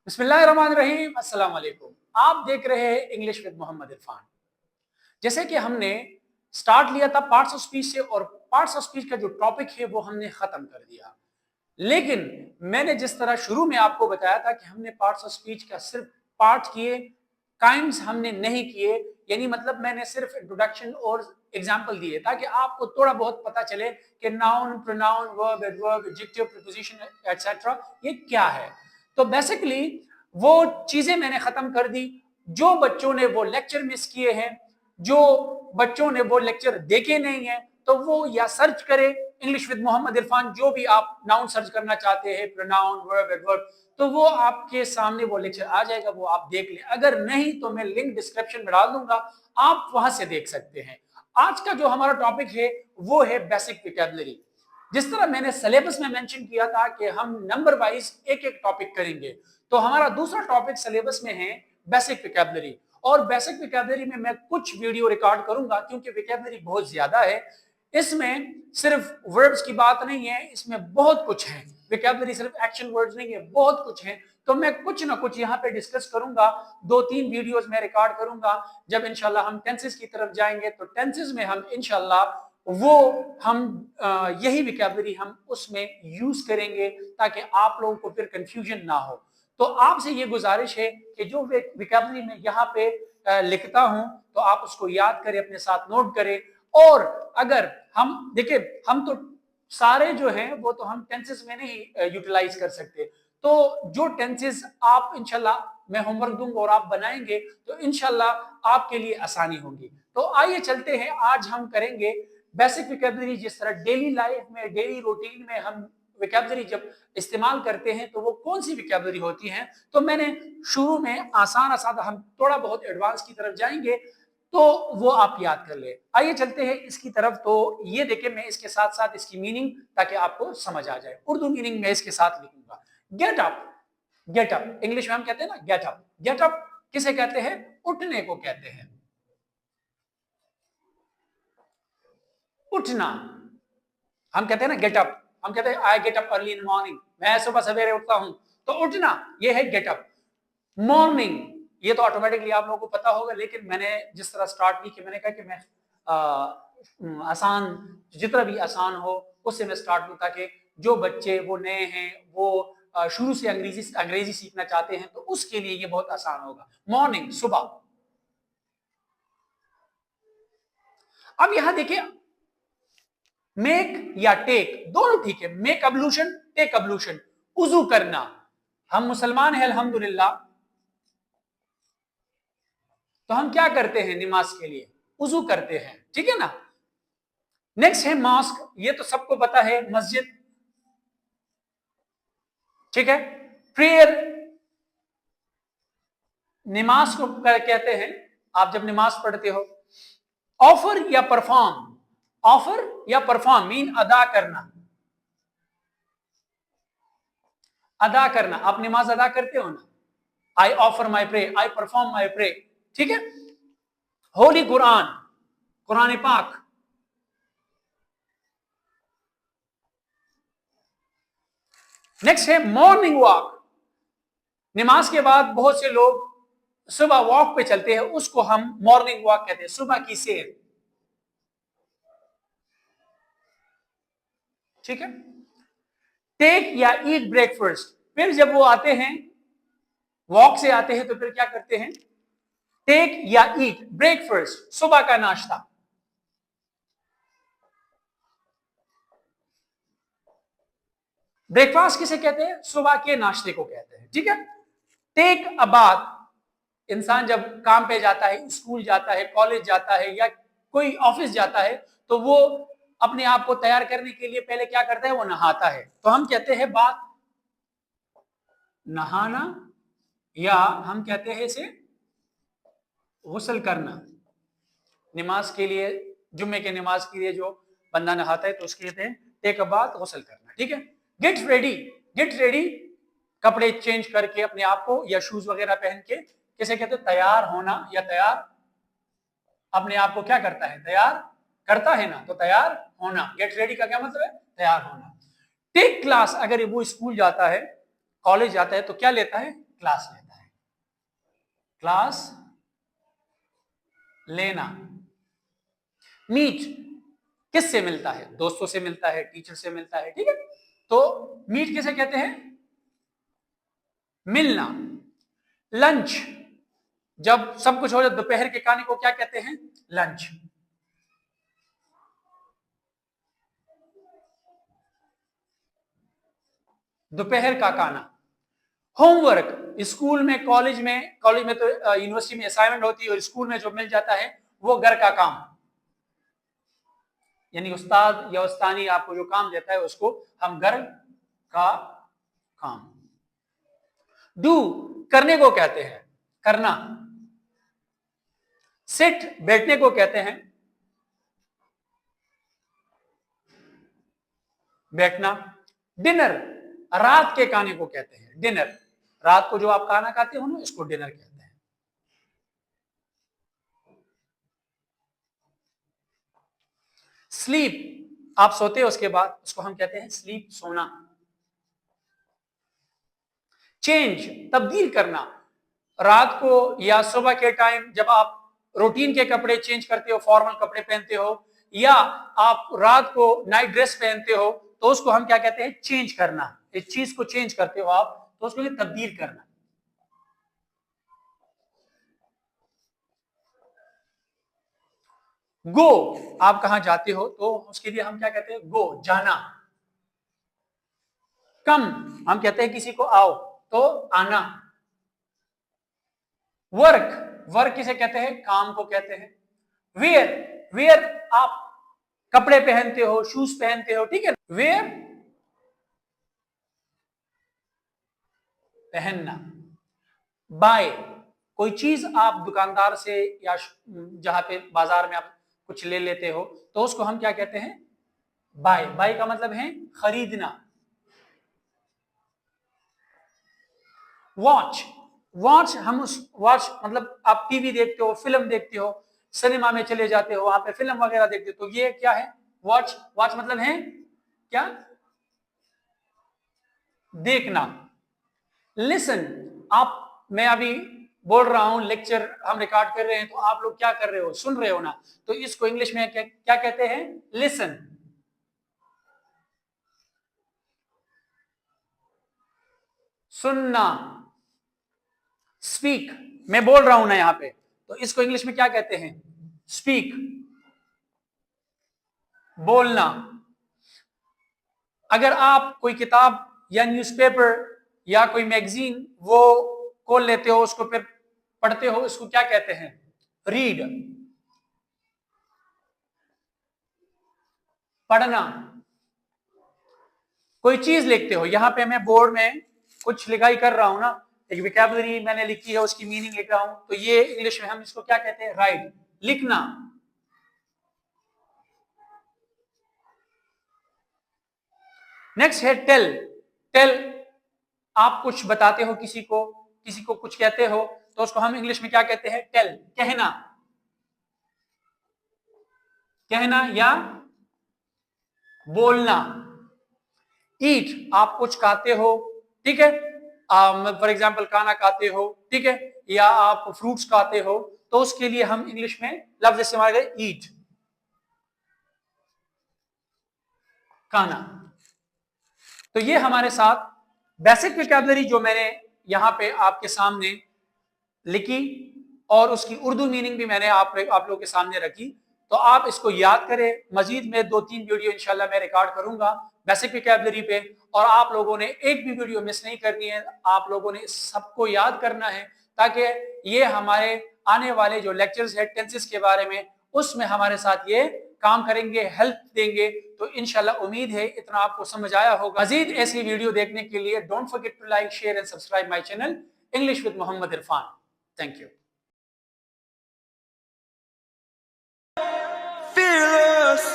बिस्मिल्लाहिर्रहमानिर्रहीम, अस्सलाम वालेकुम। आप देख रहे हैं इंग्लिश विद मोहम्मद इरफान। जैसे कि हमने स्टार्ट लिया था पार्ट्स ऑफ स्पीच से, और पार्ट्स ऑफ स्पीच का जो टॉपिक है वो हमने खत्म कर दिया। लेकिन मैंने जिस तरह शुरू में आपको बताया था कि हमने पार्ट्स ऑफ स्पीच का सिर्फ पार्ट किए, काइंड्स हमने नहीं किए। यानी मतलब मैंने सिर्फ इंट्रोडक्शन और एग्जांपल दिए ताकि आपको थोड़ा बहुत पता चले कि noun, pronoun, verb, adverb, adjective, preposition etcetera ये क्या है। तो बेसिकली वो चीजें मैंने खत्म कर दी। जो बच्चों ने वो लेक्चर मिस किए हैं, जो बच्चों ने वो लेक्चर देखे नहीं है, तो वो या सर्च करे इंग्लिश विद मोहम्मद इरफान, जो भी आप नाउन सर्च करना चाहते हैं, प्रोनाउन, वर्ब, एडवर्ब, तो वो आपके सामने वो लेक्चर आ जाएगा, वो आप देख लें। अगर नहीं तो मैं लिंक डिस्क्रिप्शन में डाल दूंगा, आप वहां से देख सकते हैं। आज का जो हमारा टॉपिक है वो है बेसिक वोकैबुलरी। जिस तरह मैंने सिलेबस में मेंशन किया था कि हम नंबर वाइज एक एक टॉपिक करेंगे, तो हमारा दूसरा टॉपिक सिलेबस में है बेसिक वोकैबुलरी। और बेसिक वोकैबुलरी में मैं कुछ वीडियो रिकॉर्ड करूंगा क्योंकि वोकैबुलरी बहुत ज्यादा है। इसमें सिर्फ वर्ड्स की बात नहीं है, इसमें बहुत कुछ है। वोकैबुलरी सिर्फ एक्शन वर्ड्स नहीं है, बहुत कुछ है। तो मैं कुछ ना कुछ यहाँ पे डिस्कस करूंगा। 2-3 वीडियोस मैं रिकॉर्ड करूंगा। जब इंशाल्लाह हम टेंसेस की तरफ जाएंगे तो टेंसेस में हम इंशाल्लाह वो हम यही वोकैबुलरी हम उसमें यूज करेंगे ताकि आप लोगों को फिर कंफ्यूजन ना हो। तो आपसे ये गुजारिश है कि जो वोकैबुलरी मैं यहाँ पे लिखता हूं तो आप उसको याद करें, अपने साथ नोट करें। और अगर हम देखिए, हम तो सारे जो हैं वो तो हम टेंसेस में नहीं यूटिलाइज कर सकते। तो जो टेंसेस आप इंशाल्लाह मैं होमवर्क दूंगा और आप बनाएंगे तो इंशाल्लाह आपके लिए आसानी होगी। तो आइए चलते हैं, आज हम करेंगे बेसिक वोकैबुलरी। जिस तरह डेली लाइफ में, डेली रूटीन में हम वोकैबुलरी जब इस्तेमाल करते हैं तो वो कौन सी वोकैबुलरी होती है। तो मैंने शुरू में आसान आसान, हम थोड़ा बहुत एडवांस की तरफ जाएंगे तो वो आप याद कर ले। आइए चलते हैं इसकी तरफ। तो ये देखें, मैं इसके साथ साथ इसकी मीनिंग ताकि आपको समझ आ जाए, उर्दू मीनिंग मैं इसके साथ लिखूंगा। Get up. Get up English में हम कहते हैं ना गेट अप। गेट अप किसे कहते हैं? उठने को कहते हैं। उठना हम कहते हैं ना गेट अप। हम कहते हैं I get up early in morning, मैं सुबह सवेरे उठता हूं। तो उठना ये है गेट अप। मॉर्निंग ये तो ऑटोमेटिकली आप लोगों को पता होगा, लेकिन मैंने जिस तरह स्टार्ट की कि मैंने कहा कि मैं आसान, जितना भी आसान हो उससे मैं स्टार्ट करूं ताकि जो बच्चे वो नए हैं, वो शुरू से अंग्रेजी सीखना चाहते हैं, तो उसके लिए ये बहुत आसान होगा। मॉर्निंग सुबह। अब यहां देखिए, मेक या टेक दोनों ठीक है। मेक अब्लूशन, टेक अब्लूशन, उजू करना। हम मुसलमान हैं अल्हम्दुलिल्लाह, तो हम क्या करते हैं नमाज के लिए? उजू करते हैं, ठीक है ना। नेक्स्ट है मॉस्क, ये तो सबको पता है, मस्जिद, ठीक है। प्रेयर, नमाज को कहते हैं आप जब नमाज पढ़ते हो। ऑफर या परफॉर्म, ऑफर या परफॉर्म मीन अदा करना। अदा करना, आप नमाज अदा करते हो ना, I offer my pray, I perform my pray, ठीक है। होली कुरान, कुरान पाक। नेक्स्ट है मॉर्निंग वॉक। नमाज के बाद बहुत से लोग सुबह वॉक पे चलते हैं, उसको हम मॉर्निंग वॉक कहते हैं, सुबह की सैर, ठीक है। टेक या ईट ब्रेकफास्ट, फिर जब वो आते हैं, वॉक से आते हैं, तो फिर क्या करते हैं? टेक या ईट ब्रेकफास्ट, सुबह का नाश्ता। ब्रेकफास्ट किसे कहते हैं? सुबह के नाश्ते को कहते हैं, ठीक है। टेक अ बाथ, इंसान जब काम पे जाता है, स्कूल जाता है, कॉलेज जाता है या कोई ऑफिस जाता है, तो वो अपने आप को तैयार करने के लिए पहले क्या करता है? वो नहाता है, तो हम कहते हैं बात, नहाना, या हम कहते हैं इसे गुस्ल करना। नमाज के लिए, जुम्मे के नमाज के लिए जो बंदा नहाता है तो उसके कहते हैं टेक अ बात, गुस्ल करना, ठीक है। गेट रेडी, गेट रेडी कपड़े चेंज करके अपने आप को, या शूज वगैरह पहन के, किसे कहते हैं? तैयार होना, या तैयार अपने आप को क्या करता है? तैयार करता है ना, तो तैयार होना। गेट रेडी का क्या मतलब है? तैयार होना। टेक क्लास, अगर वो स्कूल जाता है, कॉलेज जाता है, तो क्या लेता है? क्लास लेता है, क्लास लेना। मीट किससे मिलता है? दोस्तों से मिलता है, टीचर से मिलता है, ठीक है। तो मीट किसे कहते हैं? मिलना। लंच, जब सब कुछ हो जाए दोपहर के खाने को क्या कहते हैं? लंच। दोपहर का खाना। होमवर्क, स्कूल में, कॉलेज में तो यूनिवर्सिटी में असाइनमेंट होती है, और स्कूल में जो मिल जाता है वो घर का काम, यानी उस्ताद या उस्तानी आपको जो काम देता है उसको हम घर का काम। डू करने को कहते हैं, करना। सिट बैठने को कहते हैं, बैठना। डिनर रात के खाने को कहते हैं, डिनर। रात को जो आप खाना खाते हो ना, इसको डिनर कहते हैं। स्लीप, आप सोते हो उसके बाद, उसको हम कहते हैं स्लीप, सोना। चेंज तब्दील करना, रात को या सुबह के टाइम जब आप रूटीन के कपड़े चेंज करते हो, फॉर्मल कपड़े पहनते हो, या आप रात को नाइट ड्रेस पहनते हो, तो उसको हम क्या कहते हैं? चेंज करना। इस चीज को चेंज करते हो आप, तो उसको तब्दील करना। गो, आप कहां जाते हो तो उसके लिए हम क्या कहते हैं? गो, जाना। कम, हम कहते हैं किसी को आओ, तो आना। वर्क, वर्क किसे कहते हैं? काम को कहते हैं। वेयर, वेयर आप कपड़े पहनते हो, शूज पहनते हो, ठीक है। वेयर पहनना। बाय, कोई चीज आप दुकानदार से या जहां पे बाजार में आप कुछ ले लेते हो, तो उसको हम क्या कहते हैं? बाय। बाय का मतलब है खरीदना। वॉच, वॉच हम उस वॉच मतलब आप टीवी देखते हो, फिल्म देखते हो, सिनेमा में चले जाते हो, वहां पे फिल्म वगैरह देखते हो, तो ये क्या है? वॉच। वॉच मतलब है क्या? देखना। लिसन, आप, मैं अभी बोल रहा हूं, लेक्चर हम रिकॉर्ड कर रहे हैं, तो आप लोग क्या कर रहे हो? सुन रहे हो ना, तो इसको इंग्लिश में क्या कहते हैं? लिसन। सुनना। स्पीक, मैं बोल रहा हूं ना यहां पे, तो इसको इंग्लिश में क्या कहते हैं? स्पीक, बोलना। अगर आप कोई किताब या न्यूज़पेपर या कोई मैगजीन वो खोल लेते हो, उसको फिर पढ़ते हो, इसको क्या कहते हैं? रीड, पढ़ना। कोई चीज लिखते हो, यहां पे मैं बोर्ड में कुछ लिखाई कर रहा हूं ना, एक विकेबलरी मैंने लिखी है, उसकी मीनिंग लिख रहा हूं, तो ये इंग्लिश में हम इसको क्या कहते हैं? राइट, लिखना। नेक्स्ट है टेल। टेल, आप कुछ बताते हो किसी को कुछ कहते हो, तो उसको हम इंग्लिश में क्या कहते हैं? टेल, कहना। कहना या बोलना। ईट, आप कुछ खाते हो, ठीक है, फॉर एग्जाम्पल खाना खाते हो, ठीक है, या आप फ्रूट्स खाते हो, तो उसके लिए हम इंग्लिश में लफ्ज इस्तेमाल करें ईट, खाना। तो ये हमारे साथ बेसिक वोकैबुलरी जो मैंने यहां पे आपके सामने लिखी, और उसकी उर्दू मीनिंग भी मैंने आप लोगों के सामने रखी, तो आप इसको याद करें। मजीद में 2-3 वीडियो इंशाल्लाह मैं रिकॉर्ड करूंगा बेसिक वोकैबुलरी पे, और आप लोगों ने एक भी वीडियो मिस नहीं करनी है, आप लोगों ने सबको याद करना है, ताकि ये हमारे आने वाले जो लेक्चर्स है टेंसेस के बारे में, उसमें हमारे साथ ये काम करेंगे, हेल्प देंगे। तो इंशाल्लाह उम्मीद है इतना आपको समझ आया होगा। मजीद ऐसी वीडियो देखने के लिए don't forget to like, share and subscribe my channel English with Mohammad Irfan. Thank you. Fearless.